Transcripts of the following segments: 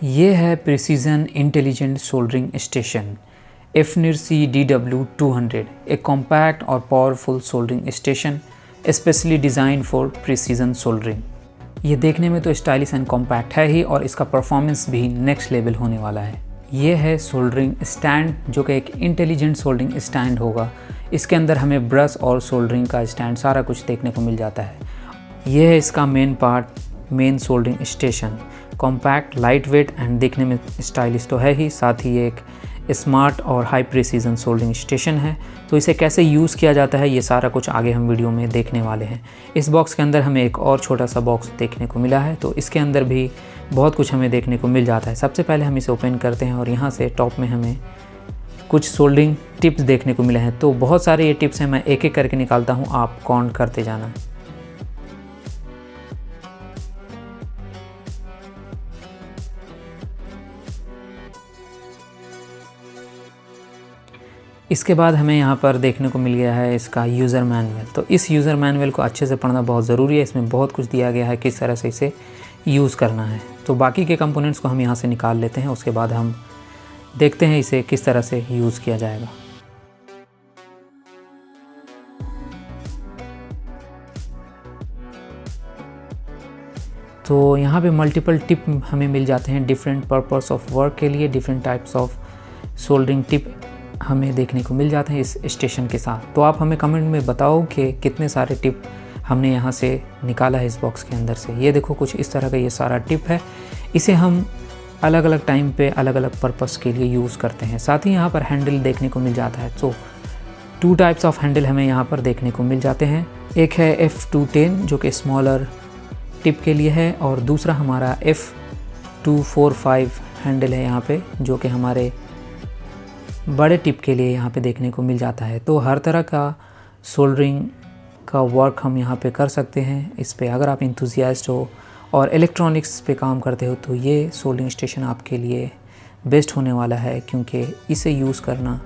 ये है precision intelligent soldering station एफनिर CDW200, एक कॉम्पैक्ट और powerful soldering station specially design for precision soldering. ये देखने में तो स्टाइलिश एंड कॉम्पैक्ट है ही, और इसका परफॉर्मेंस भी नेक्स्ट लेवल होने वाला है। ये है सोल्डरिंग स्टैंड, जो कि एक इंटेलिजेंट सोल्डरिंग स्टैंड होगा। इसके अंदर हमें ब्रश और सोल्डरिंग का स्टैंड सारा कुछ देखने को मिल जाता है। ये है इसका main part, main soldering station. Compact, light weight and देखने में स्टाइलिश तो है ही, साथ ही एक स्मार्ट और हाई प्रिसीजन सोल्डरिंग स्टेशन है। तो इसे कैसे यूज़ किया जाता है ये सारा कुछ आगे हम वीडियो में देखने वाले हैं। इस बॉक्स के अंदर हमें एक और छोटा सा बॉक्स देखने को मिला है, तो इसके अंदर भी बहुत कुछ हमें देखने को मिल जाता है। सबसे पहले हम इसे ओपन करते हैं और यहाँ से टॉप में हमें कुछ सोल्डरिंग टिप्स देखने को मिले हैं। तो बहुत सारे ये टिप्स हैं, मैं एक एक करके निकालता हूँ, आप काउंट करते जाना। इसके बाद हमें यहाँ पर देखने को मिल गया है इसका यूज़र मैनुअल। तो इस यूज़र मैनुअल को अच्छे से पढ़ना बहुत ज़रूरी है। इसमें बहुत कुछ दिया गया है किस तरह से इसे यूज़ करना है। तो बाकी के कंपोनेंट्स को हम यहाँ से निकाल लेते हैं, उसके बाद हम देखते हैं इसे किस तरह से यूज़ किया जाएगा। तो यहाँ पे मल्टीपल टिप हमें मिल जाते हैं डिफरेंट पर्पस ऑफ वर्क के लिए। Different types of soldering tip हमें देखने को मिल जाते हैं इस स्टेशन के साथ। तो आप हमें कमेंट में बताओ कि कितने सारे टिप हमने यहाँ से निकाला है इस बॉक्स के अंदर से। ये देखो कुछ इस तरह का ये सारा टिप है। इसे हम अलग अलग टाइम पे अलग अलग पर्पस के लिए यूज़ करते हैं। साथ ही यहाँ पर हैंडल देखने को मिल जाता है। तो 2 टाइप्स ऑफ हैंडल हमें यहाँ पर देखने को मिल जाते हैं। एक है F210 जो कि स्मॉलर टिप के लिए है, और दूसरा हमारा F245 हैंडल है यहाँ पे, जो कि हमारे बड़े टिप के लिए यहाँ पे देखने को मिल जाता है। तो हर तरह का सोल्डरिंग का वर्क हम यहाँ पे कर सकते हैं इस पे। अगर आप इंथुजियास्ट हो और इलेक्ट्रॉनिक्स पे काम करते हो तो ये सोल्डरिंग स्टेशन आपके लिए बेस्ट होने वाला है, क्योंकि इसे यूज़ करना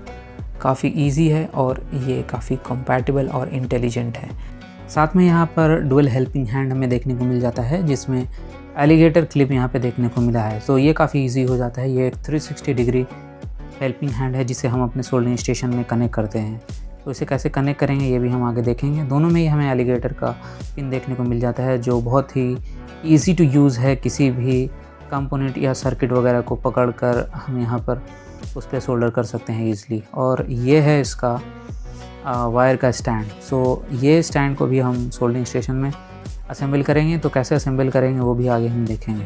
काफ़ी इजी है और ये काफ़ी कंपैटिबल और इंटेलिजेंट है। साथ में यहाँ पर डुअल हेल्पिंग हैंड हमें देखने को मिल जाता है, जिसमें एलिगेटर क्लिप यहाँ पे देखने को मिला है। तो ये काफ़ी इजी हो जाता है। ये एक 360 डिग्री हेल्पिंग हैंड है जिसे हम अपने सोल्डरिंग स्टेशन में कनेक्ट करते हैं। तो इसे कैसे कनेक्ट करेंगे ये भी हम आगे देखेंगे। दोनों में ही हमें एलिगेटर का पिन देखने को मिल जाता है, जो बहुत ही ईजी टू यूज़ है। किसी भी कंपोनेंट या सर्किट वगैरह को पकड़कर हम यहाँ पर उस पर सोल्डर कर सकते हैं ईज़िली। और ये है इसका वायर का स्टैंड। सो ये स्टैंड को भी हम सोल्डरिंग स्टेशन में असेंबल करेंगे। तो कैसे असेंबल करेंगे वो भी आगे हम देखेंगे।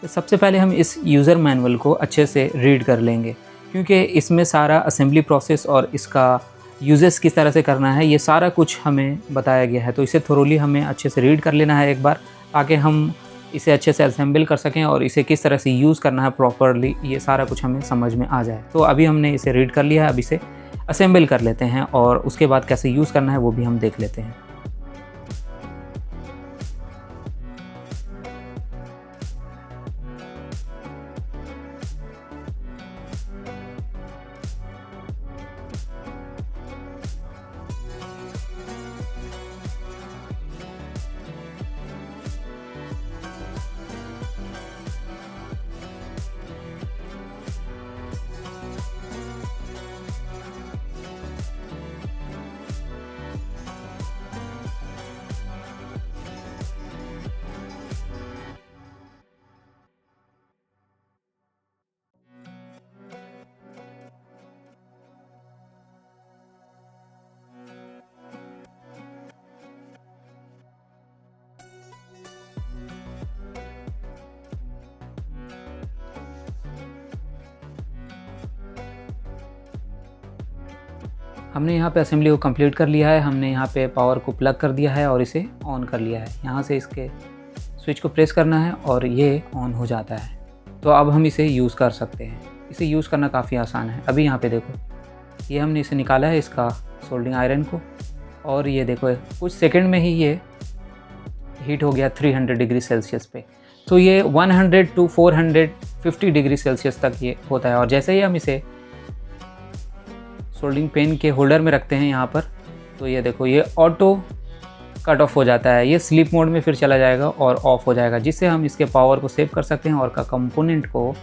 तो सबसे पहले हम इस यूज़र मैनुअल को अच्छे से रीड कर लेंगे, क्योंकि इसमें सारा असेंबली प्रोसेस और इसका यूजेस किस तरह से करना है ये सारा कुछ हमें बताया गया है। तो इसे थोरोली हमें अच्छे से रीड कर लेना है एक बार, ताकि हम इसे अच्छे से असेंबल कर सकें और इसे किस तरह से यूज़ करना है प्रॉपरली, ये सारा कुछ हमें समझ में आ जाए। तो अभी हमने इसे रीड कर लिया है, अब इसे असेंबल कर लेते हैं और उसके बाद कैसे यूज़ करना है वो भी हम देख लेते हैं। हमने यहाँ पे असेंबली को कंप्लीट कर लिया है। हमने यहाँ पे पावर को प्लग कर दिया है और इसे ऑन कर लिया है। यहाँ से इसके स्विच को प्रेस करना है और ये ऑन हो जाता है। तो अब हम इसे यूज़ कर सकते हैं। इसे यूज़ करना काफ़ी आसान है। अभी यहाँ पे देखो, ये हमने इसे निकाला है इसका सोल्डरिंग आयरन को, और ये देखो कुछ सेकंड में ही ये हीट हो गया 300 डिग्री सेल्सियस पे। तो ये 100 to 450 डिग्री सेल्सियस तक ये होता है। और जैसे ही हम इसे सोल्डरिंग पेन के होल्डर में रखते हैं यहाँ पर, तो ये देखो ये ऑटो कट ऑफ हो जाता है, ये स्लीप मोड में फिर चला जाएगा और ऑफ हो जाएगा, जिससे हम इसके पावर को सेव कर सकते हैं और का कंपोनेंट को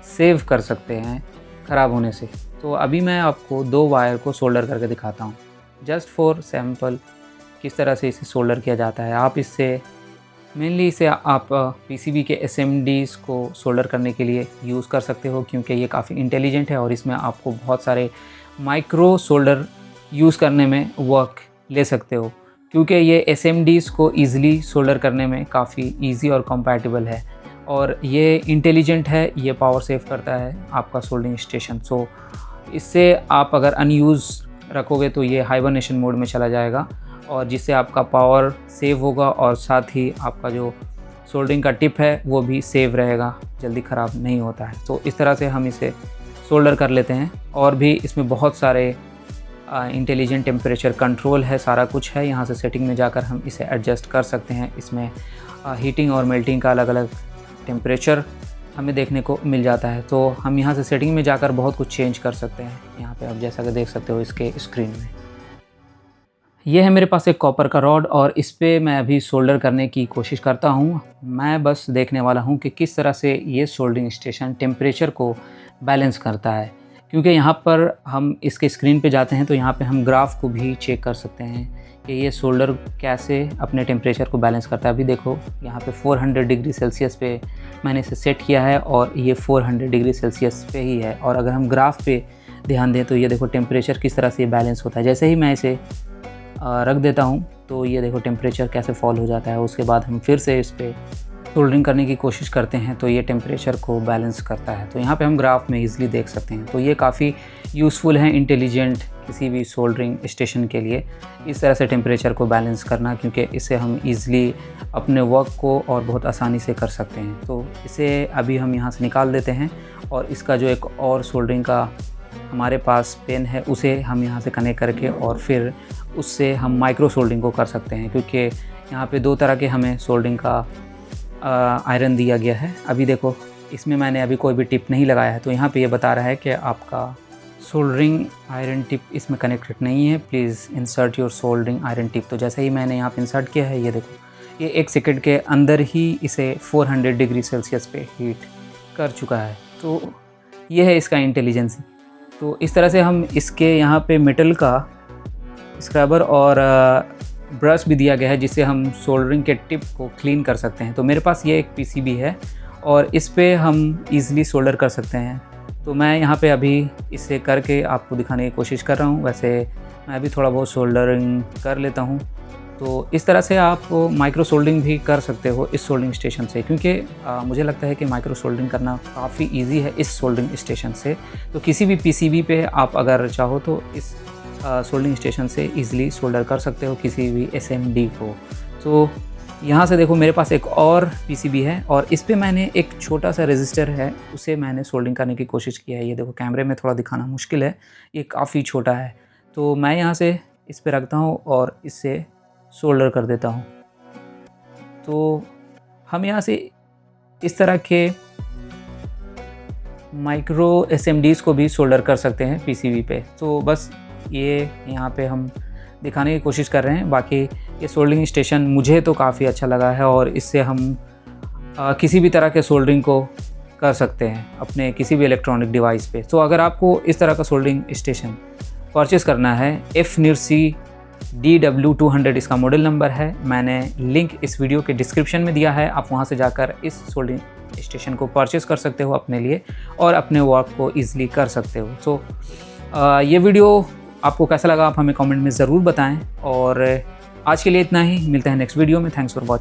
सेव कर सकते हैं ख़राब होने से। तो अभी मैं आपको 2 वायर को सोल्डर करके दिखाता हूँ, जस्ट फॉर सैम्पल किस तरह से इसे सोल्डर किया जाता है। आप इससे मेनली इसे आप पीसीबी के एसएमडीज़ को सोल्डर करने के लिए यूज़ कर सकते हो, क्योंकि ये काफ़ी इंटेलिजेंट है और इसमें आपको बहुत सारे माइक्रो सोल्डर यूज़ करने में वर्क ले सकते हो, क्योंकि ये एसएमडीज़ को ईज़िली सोल्डर करने में काफ़ी ईजी और कंपैटिबल है और ये इंटेलिजेंट है, ये पावर सेव करता है आपका सोल्डरिंग स्टेशन। सो इससे आप अगर अनयूज़ रखोगे तो ये हाइबरनेशन मोड में चला जाएगा और जिससे आपका पावर सेव होगा और साथ ही आपका जो सोल्डरिंग का टिप है वो भी सेव रहेगा, जल्दी ख़राब नहीं होता है। तो इस तरह से हम इसे सोल्डर कर लेते हैं। और भी इसमें बहुत सारे इंटेलिजेंट टेम्परेचर कंट्रोल है, सारा कुछ है। यहाँ से सेटिंग में जाकर हम इसे एडजस्ट कर सकते हैं। इसमें हीटिंग और मेल्टिंग का अलग अलग टेम्परेचर हमें देखने को मिल जाता है। तो हम यहाँ से सेटिंग में जाकर बहुत कुछ चेंज कर सकते हैं। यहाँ पे आप जैसा कि देख सकते हो इसके स्क्रीन में, ये है मेरे पास एक कॉपर का रॉड और इस पे मैं अभी सोल्डर करने की कोशिश करता हूँ। मैं बस देखने वाला हूँ कि किस तरह से ये सोल्डरिंग स्टेशन टेम्परेचर को बैलेंस करता है, क्योंकि यहाँ पर हम इसके स्क्रीन पे जाते हैं तो यहाँ पे हम ग्राफ को भी चेक कर सकते हैं कि ये सोल्डर कैसे अपने टेम्परेचर को बैलेंस करता है। अभी देखो यहाँ पे 400 डिग्री सेल्सियस पे मैंने इसे सेट किया है और ये 400 डिग्री सेल्सियस पे ही है। और अगर हम ग्राफ पे ध्यान दें तो ये देखो टेम्परेचर किस तरह से ये बैलेंस होता है। जैसे ही मैं इसे रख देता हूँ तो ये देखो टेम्परेचर कैसे फॉल हो जाता है। उसके बाद हम फिर से इस पर सोल्डरिंग करने की कोशिश करते हैं तो ये टेम्परेचर को बैलेंस करता है। तो यहाँ पे हम ग्राफ में इजीली देख सकते हैं। तो ये काफ़ी यूज़फुल है इंटेलिजेंट किसी भी सोल्डरिंग स्टेशन के लिए, इस तरह से टेम्परेचर को बैलेंस करना, क्योंकि इससे हम ईज़िली अपने वर्क को और बहुत आसानी से कर सकते हैं। तो इसे अभी हम यहाँ से निकाल देते हैं और इसका जो एक और सोल्डरिंग का हमारे पास पेन है उसे हम यहाँ से कनेक्ट करके और फिर उससे हम माइक्रो सोल्डरिंग को कर सकते हैं, क्योंकि यहाँ पे 2 तरह के हमें सोल्डरिंग का आयरन दिया गया है। अभी देखो इसमें मैंने अभी कोई भी टिप नहीं लगाया है, तो यहाँ पे ये बता रहा है कि आपका सोल्डरिंग आयरन टिप इसमें कनेक्टेड नहीं है, please insert your soldering iron tip. तो जैसे ही मैंने यहाँ पे इंसर्ट किया है, ये देखो ये 1 सेकंड के अंदर ही इसे 400 डिग्री सेल्सियस पे हीट कर चुका है। तो ये है इसका इंटेलिजेंसी। तो इस तरह से हम इसके यहाँ पे मेटल का स्क्रबर और ब्रश भी दिया गया है, जिससे हम सोल्डरिंग के टिप को क्लीन कर सकते हैं। तो मेरे पास ये एक पीसीबी है और इस पे हम इजीली सोल्डर कर सकते हैं। तो मैं यहाँ पे अभी इसे करके आपको दिखाने की कोशिश कर रहा हूँ। वैसे मैं अभी थोड़ा बहुत सोल्डरिंग कर लेता हूँ। तो इस तरह से आप माइक्रो सोल्डरिंग भी कर सकते हो इस सोल्डरिंग स्टेशन से, क्योंकि मुझे लगता है कि माइक्रो सोल्डरिंग करना काफ़ी इजी है इस सोल्डरिंग स्टेशन से। तो किसी भी पीसीबी पे आप अगर चाहो तो इस सोल्डरिंग स्टेशन से इजीली सोल्डर कर सकते हो किसी भी एसएमडी को। तो यहाँ से देखो मेरे पास एक और पीसीबी है और इस पे मैंने एक छोटा सा रेजिस्टर है, उसे मैंने सोल्डरिंग करने की कोशिश की है। ये देखो कैमरे में थोड़ा दिखाना मुश्किल है, ये काफ़ी छोटा है। तो मैं यहाँ से इस पे रखता हूँ और इससे सोल्डर कर देता हूँ। तो हम यहाँ से इस तरह के माइक्रो एसएमडीज़ को भी सोल्डर कर सकते हैं पीसीबी पे। तो बस ये यहाँ पे हम दिखाने की कोशिश कर रहे हैं। बाकी ये सोल्डरिंग स्टेशन मुझे तो काफ़ी अच्छा लगा है और इससे हम किसी भी तरह के सोल्डरिंग को कर सकते हैं अपने किसी भी इलेक्ट्रॉनिक डिवाइस पे। तो अगर आपको इस तरह का सोल्डरिंग स्टेशन परचेज़ करना है, FNIRSI DW200 इसका मॉडल नंबर है। मैंने लिंक इस वीडियो के डिस्क्रिप्शन में दिया है, आप वहाँ से जाकर इस सोल्डरिंग स्टेशन को परचेज़ कर सकते हो अपने लिए और अपने वर्क को ईज़िली कर सकते हो। तो ये वीडियो आपको कैसा लगा आप हमें कमेंट में ज़रूर बताएं और आज के लिए इतना ही। मिलते हैं नेक्स्ट वीडियो में। Thanks for watching.